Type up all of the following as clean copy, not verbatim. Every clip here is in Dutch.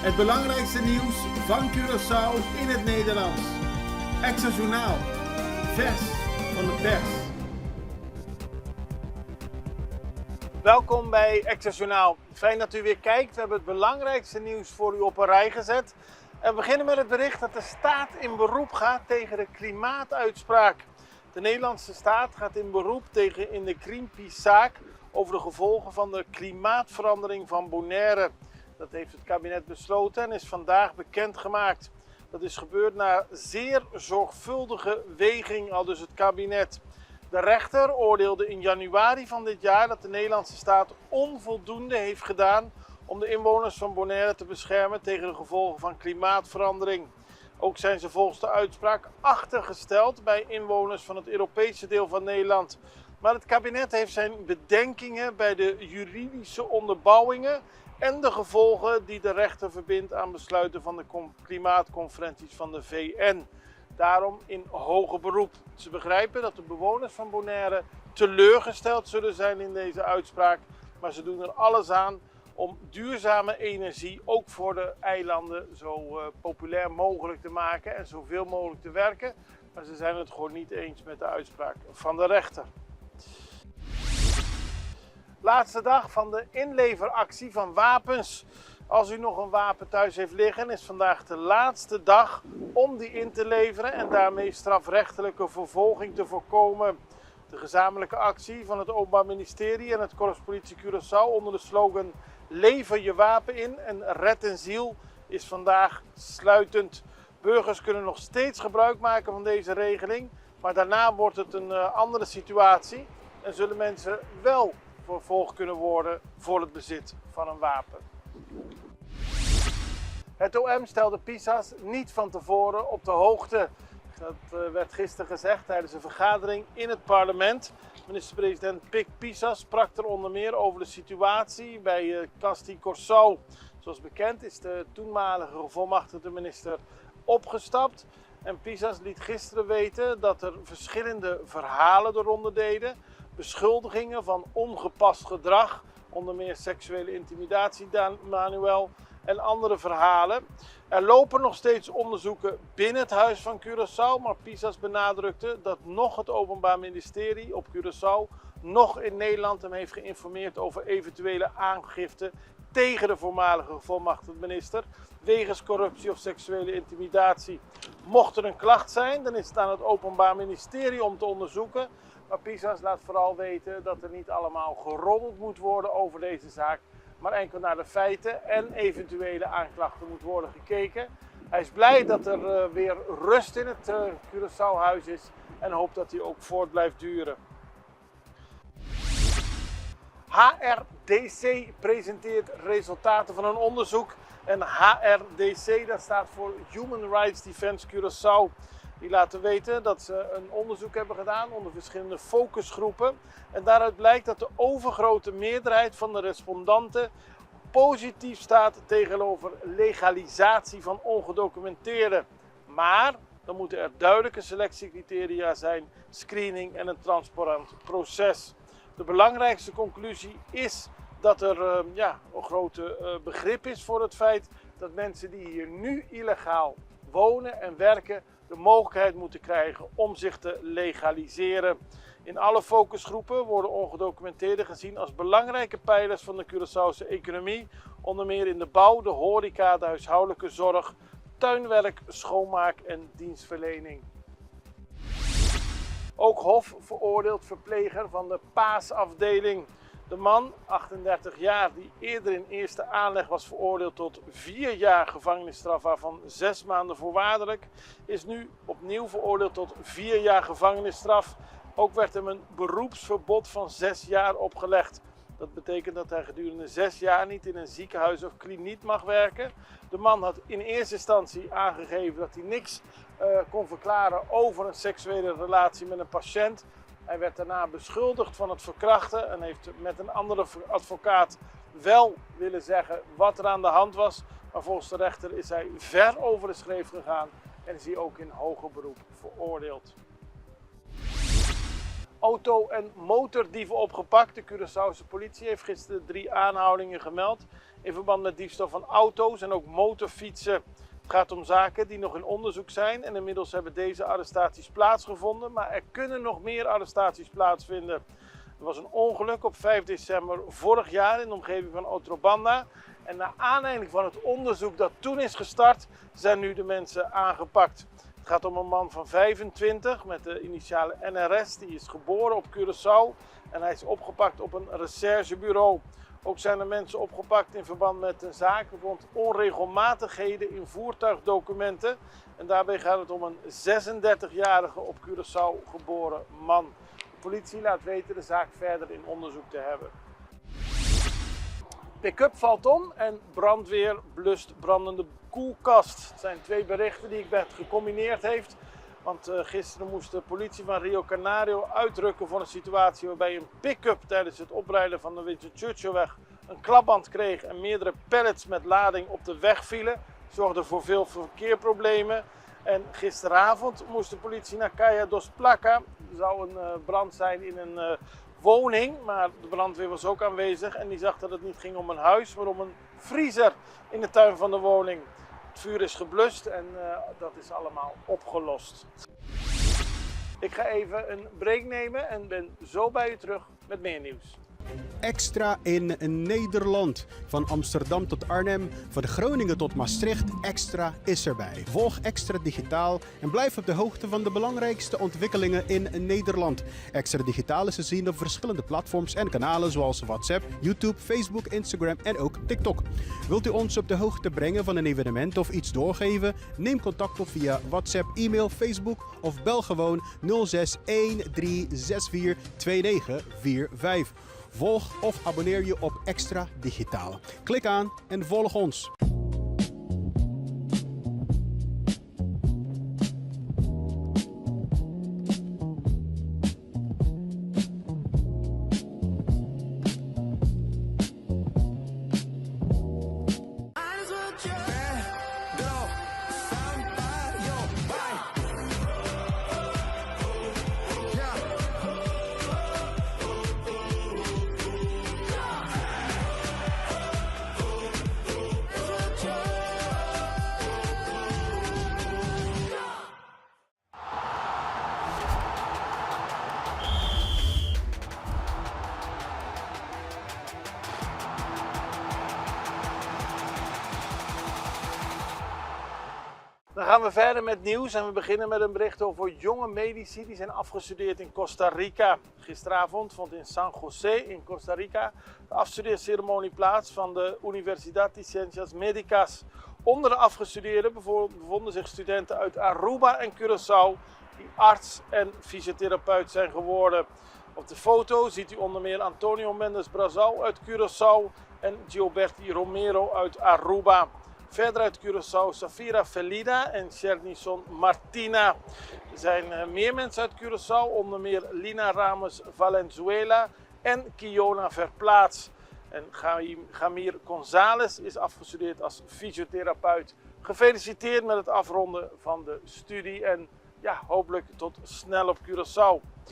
Het belangrijkste nieuws van Curaçao in het Nederlands. Extra Journaal. Vers van de pers. Welkom bij Extra Journaal. Fijn dat u weer kijkt. We hebben het belangrijkste nieuws voor u op een rij gezet. En we beginnen met het bericht dat de staat in beroep gaat tegen de klimaatuitspraak. De Nederlandse staat gaat in beroep tegen in de Greenpeace-zaak over de gevolgen van de klimaatverandering van Bonaire. Dat heeft het kabinet besloten en is vandaag bekendgemaakt. Dat is gebeurd na zeer zorgvuldige weging, aldus het kabinet. De rechter oordeelde in januari van dit jaar dat de Nederlandse staat onvoldoende heeft gedaan om de inwoners van Bonaire te beschermen tegen de gevolgen van klimaatverandering. Ook zijn ze volgens de uitspraak achtergesteld bij inwoners van het Europese deel van Nederland. Maar het kabinet heeft zijn bedenkingen bij de juridische onderbouwingen en de gevolgen die de rechter verbindt aan besluiten van de klimaatconferenties van de VN. Daarom in hoger beroep. Ze begrijpen dat de bewoners van Bonaire teleurgesteld zullen zijn in deze uitspraak, maar ze doen er alles aan om duurzame energie ook voor de eilanden zo populair mogelijk te maken en zoveel mogelijk te werken. Maar ze zijn het gewoon niet eens met de uitspraak van de rechter. Laatste dag van de inleveractie van wapens. Als u nog een wapen thuis heeft liggen, is vandaag de laatste dag om die in te leveren en daarmee strafrechtelijke vervolging te voorkomen. De gezamenlijke actie van het Openbaar Ministerie en het Korps Politie Curaçao onder de slogan Lever je wapen in en red een ziel is vandaag sluitend. Burgers kunnen nog steeds gebruik maken van deze regeling, maar daarna wordt het een andere situatie en zullen mensen wel vervolgd kunnen worden voor het bezit van een wapen. Het OM stelde Pisas niet van tevoren op de hoogte. Dat werd gisteren gezegd tijdens een vergadering in het parlement. Minister-president Pik Pisas sprak er onder meer over de situatie bij Casti Corsau. Zoals bekend is de toenmalige gevolmachtigde minister opgestapt. En Pisas liet gisteren weten dat er verschillende verhalen de ronde deden. Beschuldigingen van ongepast gedrag, onder meer seksuele intimidatie, Manuel, en andere verhalen. Er lopen nog steeds onderzoeken binnen het Huis van Curaçao, maar Pisas benadrukte dat nog het Openbaar Ministerie op Curaçao, nog in Nederland hem heeft geïnformeerd over eventuele aangifte tegen de voormalige gevolmachtigde minister wegens corruptie of seksuele intimidatie. Mocht er een klacht zijn, dan is het aan het Openbaar Ministerie om te onderzoeken. Maar Pisas laat vooral weten dat er niet allemaal geroddeld moet worden over deze zaak, maar enkel naar de feiten en eventuele aanklachten moet worden gekeken. Hij is blij dat er weer rust in het Curaçao-huis is en hoopt dat die ook voort blijft duren. HRDC presenteert resultaten van een onderzoek. En HRDC, dat staat voor Human Rights Defense Curaçao. Die laten weten dat ze een onderzoek hebben gedaan onder verschillende focusgroepen. En daaruit blijkt dat de overgrote meerderheid van de respondanten positief staat tegenover legalisatie van ongedocumenteerden. Maar dan moeten er duidelijke selectiecriteria zijn, screening en een transparant proces. De belangrijkste conclusie is dat er een grote begrip is voor het feit dat mensen die hier nu illegaal wonen en werken de mogelijkheid moeten krijgen om zich te legaliseren. In alle focusgroepen worden ongedocumenteerden gezien als belangrijke pijlers van de Curaçaose economie, onder meer in de bouw, de horeca, de huishoudelijke zorg, tuinwerk, schoonmaak en dienstverlening. Ook Hof veroordeelt verpleger van de paasafdeling. De man, 38 jaar, die eerder in eerste aanleg was veroordeeld tot 4 jaar gevangenisstraf, waarvan 6 maanden voorwaardelijk, is nu opnieuw veroordeeld tot 4 jaar gevangenisstraf. Ook werd hem een beroepsverbod van 6 jaar opgelegd. Dat betekent dat hij gedurende 6 jaar niet in een ziekenhuis of kliniek mag werken. De man had in eerste instantie aangegeven dat hij niks kon verklaren over een seksuele relatie met een patiënt. Hij werd daarna beschuldigd van het verkrachten en heeft met een andere advocaat wel willen zeggen wat er aan de hand was. Maar volgens de rechter is hij ver over de schreef gegaan en is hij ook in hoger beroep veroordeeld. Auto- en motordieven opgepakt. De Curaçaose politie heeft gisteren 3 aanhoudingen gemeld in verband met diefstal van auto's en ook motorfietsen. Het gaat om zaken die nog in onderzoek zijn en inmiddels hebben deze arrestaties plaatsgevonden, maar er kunnen nog meer arrestaties plaatsvinden. Er was een ongeluk op 5 december vorig jaar in de omgeving van Otrobanda. En naar aanleiding van het onderzoek dat toen is gestart, zijn nu de mensen aangepakt. Het gaat om een man van 25 met de initiale NRS. Die is geboren op Curaçao en hij is opgepakt op een recherchebureau. Ook zijn er mensen opgepakt in verband met een zaak rond onregelmatigheden in voertuigdocumenten. En daarbij gaat het om een 36-jarige op Curaçao geboren man. De politie laat weten de zaak verder in onderzoek te hebben. Pick-up valt om en brandweer blust brandende koelkast. Het zijn 2 berichten die ik gecombineerd heeft. Want gisteren moest de politie van Rio Canario uitrukken voor een situatie waarbij een pick-up tijdens het oprijden van de Winston Churchillweg een klapband kreeg en meerdere pallets met lading op de weg vielen. Zorgde voor veel verkeerproblemen. En gisteravond moest de politie naar Caia dos Placa. Er zou een brand zijn in een woning, maar de brandweer was ook aanwezig en die zag dat het niet ging om een huis, maar om een vriezer in de tuin van de woning. Het vuur is geblust en dat is allemaal opgelost. Ik ga even een break nemen en ben zo bij u terug met meer nieuws. Extra in Nederland. Van Amsterdam tot Arnhem, van Groningen tot Maastricht, Extra is erbij. Volg Extra Digitaal en blijf op de hoogte van de belangrijkste ontwikkelingen in Nederland. Extra Digitaal is te zien op verschillende platforms en kanalen zoals WhatsApp, YouTube, Facebook, Instagram en ook TikTok. Wilt u ons op de hoogte brengen van een evenement of iets doorgeven? Neem contact op via WhatsApp, e-mail, Facebook of bel gewoon 06 1364 2945. Volg of abonneer je op Extra Digitaal. Klik aan en volg ons. Dan gaan we verder met nieuws en we beginnen met een bericht over jonge medici die zijn afgestudeerd in Costa Rica. Gisteravond vond in San José in Costa Rica de afstudeerceremonie plaats van de Universidad de Ciencias Médicas. Onder de afgestudeerden bevonden zich studenten uit Aruba en Curaçao die arts en fysiotherapeut zijn geworden. Op de foto ziet u onder meer Antonio Mendes Brazal uit Curaçao en Gilberti Romero uit Aruba. Verder uit Curaçao Safira Felida en Chernison Martina. Er zijn meer mensen uit Curaçao, onder meer Lina Ramos Valenzuela en Kiona Verplaats. En Gamir González is afgestudeerd als fysiotherapeut. Gefeliciteerd met het afronden van de studie en ja, hopelijk tot snel op Curaçao.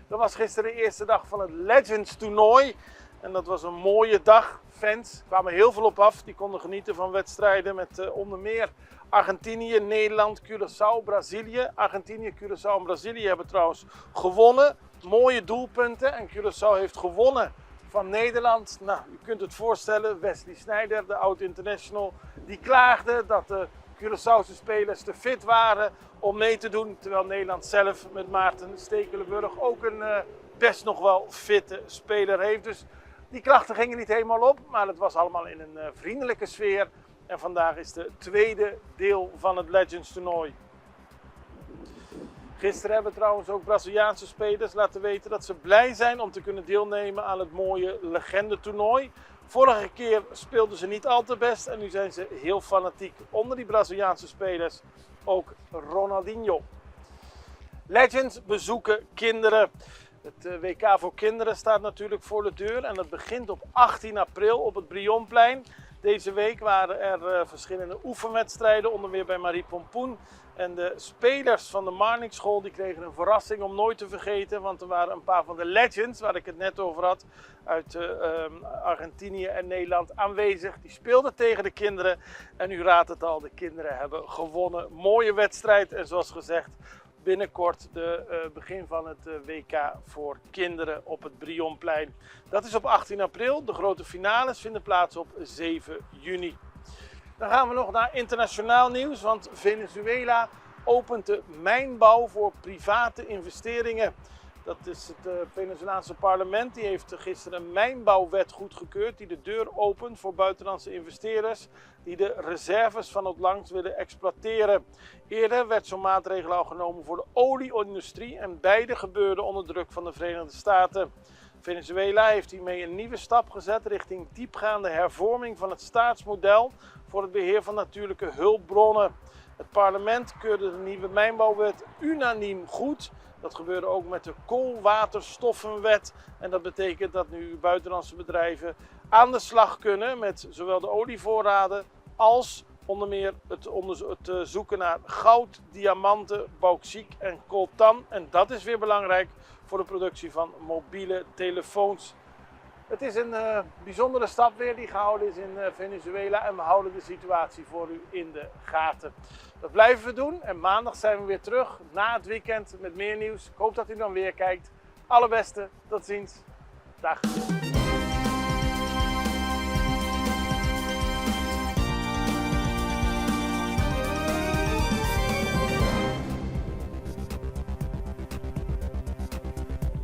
Dat was gisteren de eerste dag van het Legends toernooi. En dat was een mooie dag. Fans kwamen heel veel op af. Die konden genieten van wedstrijden met onder meer Argentinië, Nederland, Curaçao, Brazilië. Argentinië, Curaçao en Brazilië hebben trouwens gewonnen. Mooie doelpunten. En Curaçao heeft gewonnen van Nederland. Nou, u kunt het voorstellen. Wesley Sneijder, de oud-international, die klaagde dat de Curaçaose spelers te fit waren om mee te doen. Terwijl Nederland zelf met Maarten Stekelenburg ook een best nog wel fitte speler heeft. Dus die klachten gingen niet helemaal op, maar het was allemaal in een vriendelijke sfeer. En vandaag is de tweede deel van het Legends toernooi. Gisteren hebben trouwens ook Braziliaanse spelers laten weten dat ze blij zijn om te kunnen deelnemen aan het mooie legende toernooi. Vorige keer speelden ze niet al te best en nu zijn ze heel fanatiek. Onder die Braziliaanse spelers ook Ronaldinho. Legends bezoeken kinderen. Het WK voor kinderen staat natuurlijk voor de deur en dat begint op 18 april op het Brionplein. Deze week waren er verschillende oefenwedstrijden, onder meer bij Marie Pompoen. En de spelers van de Marnix-school die kregen een verrassing om nooit te vergeten. Want er waren een paar van de legends, waar ik het net over had, uit Argentinië en Nederland aanwezig. Die speelden tegen de kinderen. En u raadt het al, de kinderen hebben gewonnen. Mooie wedstrijd en zoals gezegd, binnenkort de begin van het WK voor kinderen op het Brionplein. Dat is op 18 april. De grote finales vinden plaats op 7 juni. Dan gaan we nog naar internationaal nieuws, want Venezuela opent de mijnbouw voor private investeringen. Dat is het Venezolaanse parlement. Die heeft gisteren een mijnbouwwet goedgekeurd die de deur opent voor buitenlandse investeerders die de reserves van het land willen exploiteren. Eerder werd zo'n maatregel al genomen voor de olieindustrie en beide gebeurden onder druk van de Verenigde Staten. Venezuela heeft hiermee een nieuwe stap gezet richting diepgaande hervorming van het staatsmodel voor het beheer van natuurlijke hulpbronnen. Het parlement keurde de nieuwe mijnbouwwet unaniem goed. Dat gebeurde ook met de koolwaterstoffenwet. En dat betekent dat nu buitenlandse bedrijven aan de slag kunnen met zowel de olievoorraden als onder meer het zoeken naar goud, diamanten, bauxiet en coltan. En dat is weer belangrijk voor de productie van mobiele telefoons. Het is een bijzondere stap weer die gehouden is in Venezuela en we houden de situatie voor u in de gaten. Dat blijven we doen en maandag zijn we weer terug na het weekend met meer nieuws. Ik hoop dat u dan weer kijkt. Allerbeste, tot ziens. Dag.